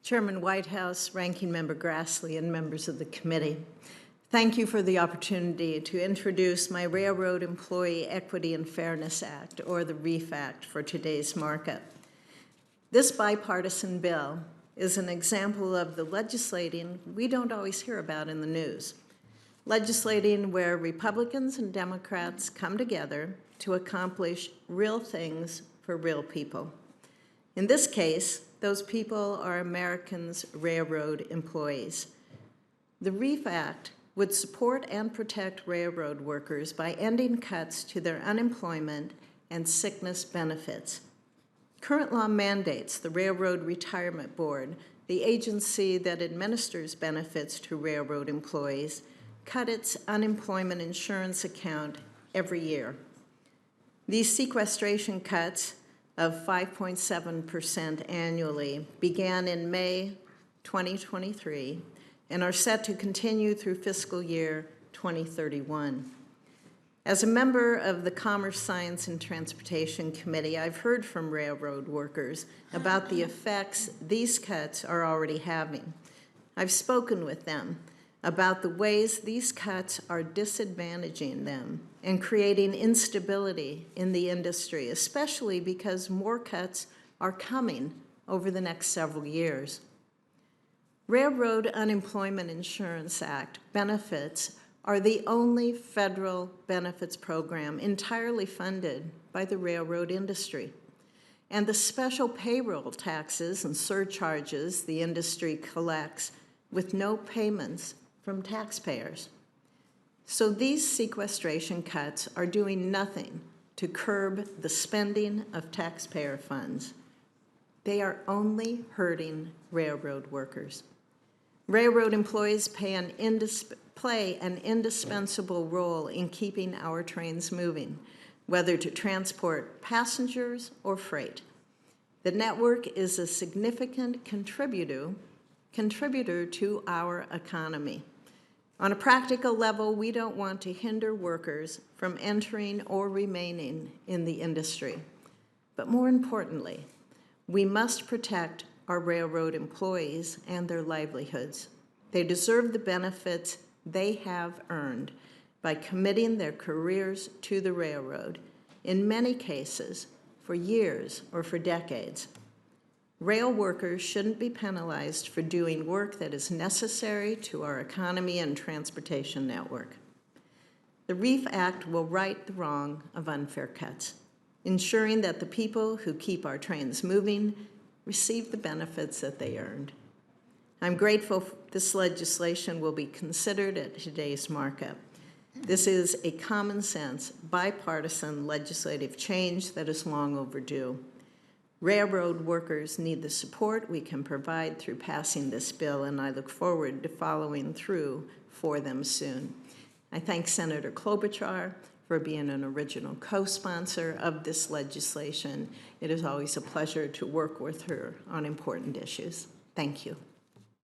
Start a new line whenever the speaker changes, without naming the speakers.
Chairman Whitehouse, Ranking Member Grassley, and members of the committee. Thank you for the opportunity to introduce my Railroad Employee Equity and Fairness Act, or the REEF Act, for today's markup. This bipartisan bill is an example of the legislating we don't always hear about in the news. Legislating where Republicans and Democrats come together to accomplish real things for real people. In this case, those people are Americans' railroad employees. The REEF Act would support and protect railroad workers by ending cuts to their unemployment and sickness benefits. Current law mandates the Railroad Retirement Board, the agency that administers benefits to railroad employees, cut its unemployment insurance account every year. These sequestration cuts of 5.7% annually began in May 2023 and are set to continue through fiscal year 2031. As a member of the Commerce, Science, and Transportation Committee, I've heard from railroad workers about the effects these cuts are already having. I've spoken with them about the ways these cuts are disadvantaging them and creating instability in the industry, especially because more cuts are coming over the next several years. Railroad Unemployment Insurance Act benefits are the only federal benefits program entirely funded by the railroad industry. And the special payroll taxes and surcharges the industry collects with no payments from taxpayers. So these sequestration cuts are doing nothing to curb the spending of taxpayer funds. They are only hurting railroad workers. Railroad employees play an indispensable role in keeping our trains moving, whether to transport passengers or freight. The network is a significant contributor to our economy. On a practical level, we don't want to hinder workers from entering or remaining in the industry. But more importantly, we must protect our railroad employees and their livelihoods. They deserve the benefits they have earned by committing their careers to the railroad, in many cases for years or for decades. Rail workers shouldn't be penalized for doing work that is necessary to our economy and transportation network. The REEF Act will right the wrong of unfair cuts, ensuring that the people who keep our trains moving receive the benefits that they earned. I'm grateful this legislation will be considered at today's markup. This is a common sense, bipartisan legislative change that is long overdue. Railroad workers need the support we can provide through passing this bill, and I look forward to following through for them soon. I thank Senator Klobuchar for being an original co-sponsor of this legislation. It is always a pleasure to work with her on important issues. Thank you.